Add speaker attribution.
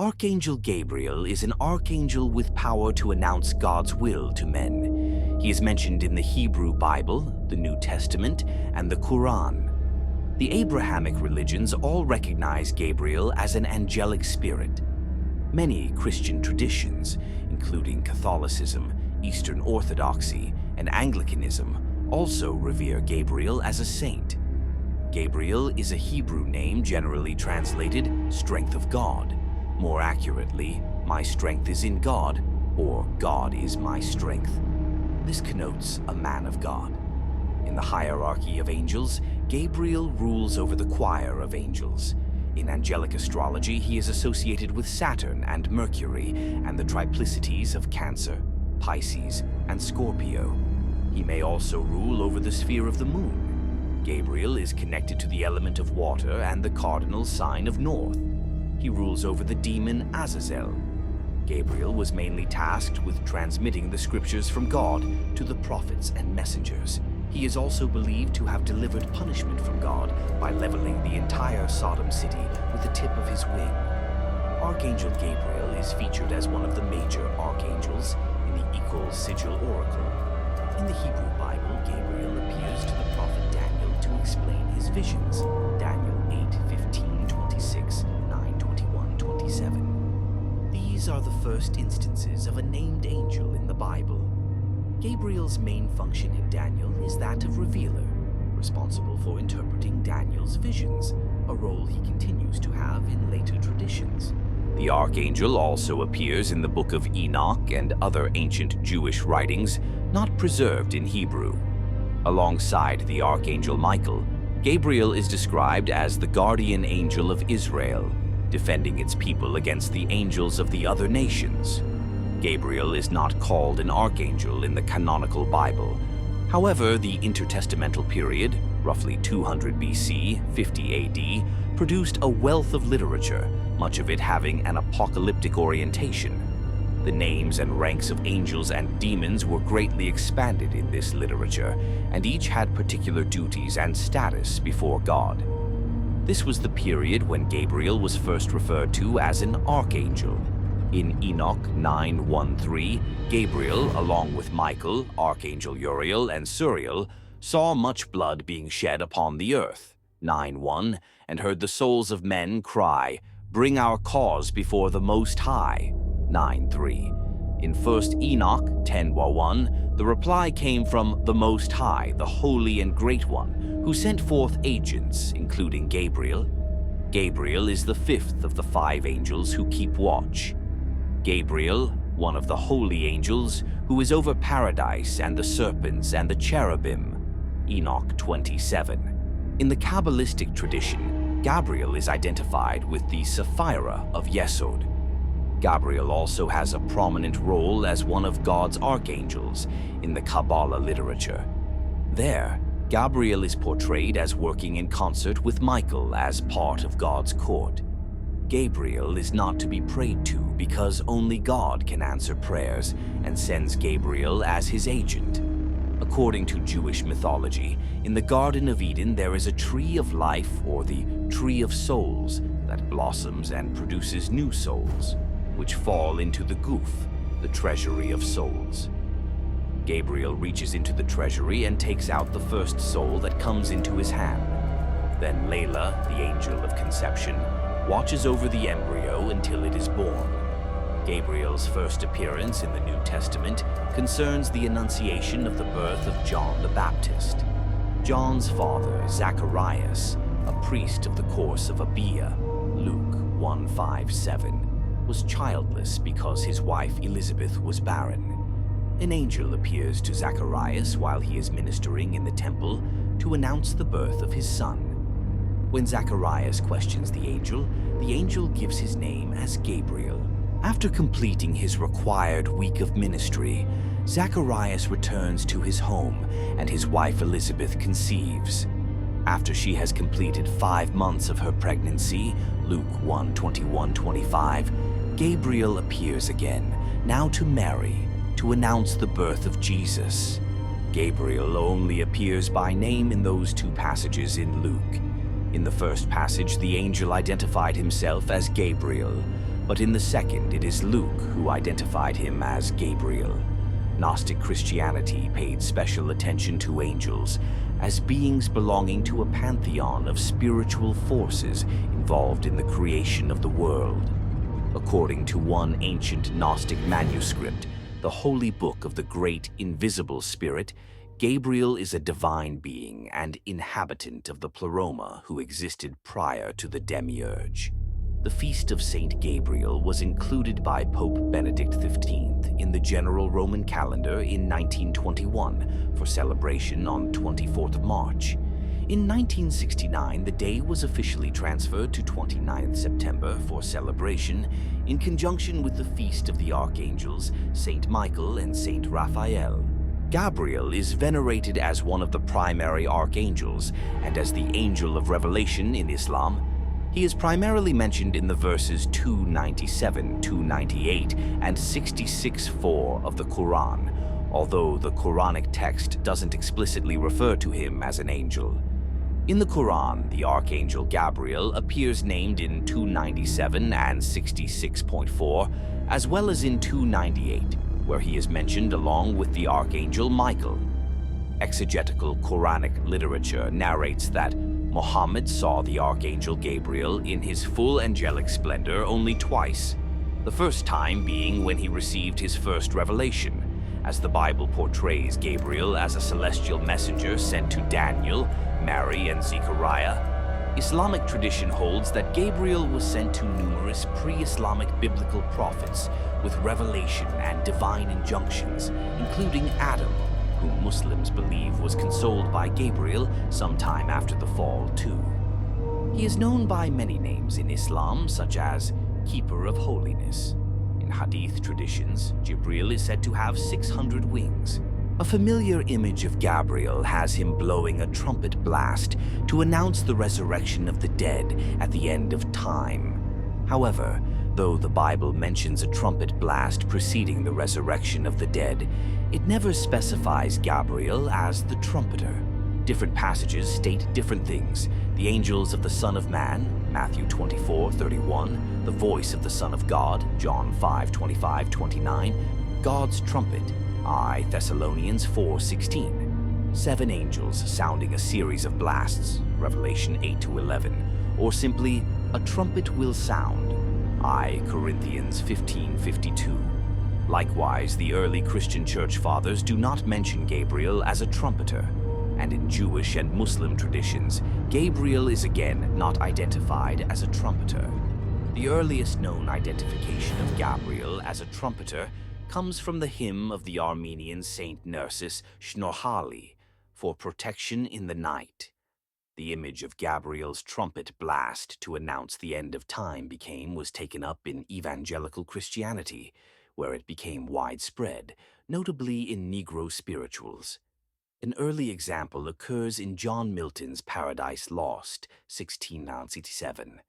Speaker 1: Archangel Gabriel is an archangel with power to announce God's will to men. He is mentioned in the Hebrew Bible, the New Testament, and the Quran. The Abrahamic religions all recognize Gabriel as an angelic spirit. Many Christian traditions, including Catholicism, Eastern Orthodoxy, and Anglicanism, also revere Gabriel as a saint. Gabriel is a Hebrew name generally translated "strength of God." More accurately, "my strength is in God," or "God is my strength." This connotes a man of God. In the hierarchy of angels, Gabriel rules over the choir of angels. In angelic astrology, he is associated with Saturn and Mercury and the triplicities of Cancer, Pisces, and Scorpio. He may also rule over the sphere of the moon. Gabriel is connected to the element of water and the cardinal sign of north. He rules over the demon Azazel. Gabriel was mainly tasked with transmitting the scriptures from God to the prophets and messengers. He is also believed to have delivered punishment from God by leveling the entire Sodom city with the tip of his wing. Archangel Gabriel is featured as one of the major archangels in the Equal Sigil Oracle. In the Hebrew Bible, Gabriel appears to the prophet Daniel to explain his visions. Daniel 8:15, 26, 9:21, 27. These are the first instances of a named angel in the Bible. Gabriel's main function in Daniel is that of revealer, responsible for interpreting Daniel's visions, a role he continues to have in later traditions. The archangel also appears in the Book of Enoch and other ancient Jewish writings not preserved in Hebrew. Alongside the archangel Michael, Gabriel is described as the guardian angel of Israel, defending its people against the angels of the other nations. Gabriel is not called an archangel in the canonical Bible. However, the intertestamental period, roughly 200 BC, 50 AD, produced a wealth of literature, much of it having an apocalyptic orientation. The names and ranks of angels and demons were greatly expanded in this literature, and each had particular duties and status before God. This was the period when Gabriel was first referred to as an archangel. In Enoch 9:1-3, Gabriel, along with Michael, Archangel Uriel, and Suriel, saw much blood being shed upon the earth, 9:1, and heard the souls of men cry, "Bring our cause before the Most High," 9:3. In 1 Enoch 10:1, the reply came from the Most High, the Holy and Great One, who sent forth agents, including Gabriel. Gabriel is the fifth of the 5 angels who keep watch. Gabriel, one of the holy angels, who is over paradise and the serpents and the cherubim, Enoch 27. In the Kabbalistic tradition, Gabriel is identified with the Sapphira of Yesod. Gabriel also has a prominent role as one of God's archangels in the Kabbalah literature. There, Gabriel is portrayed as working in concert with Michael as part of God's court. Gabriel is not to be prayed to because only God can answer prayers and sends Gabriel as his agent. According to Jewish mythology, in the Garden of Eden there is a tree of life, or the tree of souls, that blossoms and produces new souls, which fall into the Guf, the treasury of souls. Gabriel reaches into the treasury and takes out the first soul that comes into his hand. Then Layla, the angel of conception, watches over the embryo until it is born. Gabriel's first appearance in the New Testament concerns the annunciation of the birth of John the Baptist. John's father, Zacharias, a priest of the course of Abia, Luke 1:5-7, was childless because his wife Elizabeth was barren. An angel appears to Zacharias while he is ministering in the temple to announce the birth of his son. When Zacharias questions the angel gives his name as Gabriel. After completing his required week of ministry, Zacharias returns to his home and his wife Elizabeth conceives. After she has completed 5 months of her pregnancy, Luke 1:21-25, Gabriel appears again, now to Mary, to announce the birth of Jesus. Gabriel only appears by name in those 2 passages in Luke. In the first passage, the angel identified himself as Gabriel, but in the second it is Luke who identified him as Gabriel. Gnostic Christianity paid special attention to angels as beings belonging to a pantheon of spiritual forces involved in the creation of the world. According to one ancient Gnostic manuscript, the holy book of the great invisible spirit, Gabriel is a divine being and inhabitant of the pleroma who existed prior to the demiurge. The feast of Saint Gabriel was included by Pope Benedict XV in the general Roman calendar in 1921 for celebration on 24th of March. In 1969, the day was officially transferred to 29th September for celebration in conjunction with the feast of the archangels Saint Michael and Saint Raphael. Gabriel is venerated as one of the primary archangels and as the angel of revelation in Islam. He is primarily mentioned in the verses 297, 298, and 66:4 of the Quran, although the Quranic text doesn't explicitly refer to him as an angel. In the Quran, the Archangel Gabriel appears named in 297 and 66.4, as well as in 298, where he is mentioned along with the Archangel Michael. Exegetical Quranic literature narrates that Muhammad saw the Archangel Gabriel in his full angelic splendor only twice, the first time being when he received his first revelation, as the Bible portrays Gabriel as a celestial messenger sent to Daniel, Mary, and Zechariah. Islamic tradition holds that Gabriel was sent to numerous pre-Islamic biblical prophets with revelation and divine injunctions, including Adam, whom Muslims believe was consoled by Gabriel sometime after the fall too. He is known by many names in Islam, such as Keeper of Holiness. In Hadith traditions, Gabriel is said to have 600 wings. A familiar image of Gabriel has him blowing a trumpet blast to announce the resurrection of the dead at the end of time. However, though the Bible mentions a trumpet blast preceding the resurrection of the dead, it never specifies Gabriel as the trumpeter. Different passages state different things. The angels of the Son of Man, Matthew 24:31, the voice of the Son of God, John 5:25-29, God's trumpet, I Thessalonians 4:16, 7 angels sounding a series of blasts, Revelation 8-11, or simply, a trumpet will sound, I Corinthians 15:52. Likewise, the early Christian church fathers do not mention Gabriel as a trumpeter, and in Jewish and Muslim traditions, Gabriel is again not identified as a trumpeter. The earliest known identification of Gabriel as a trumpeter comes from the hymn of the Armenian Saint Narcissus Shnorhali, For Protection in the Night. The image of Gabriel's trumpet blast to announce the end of time was taken up in evangelical Christianity, where it became widespread, notably in Negro spirituals. An early example occurs in John Milton's Paradise Lost, 1697.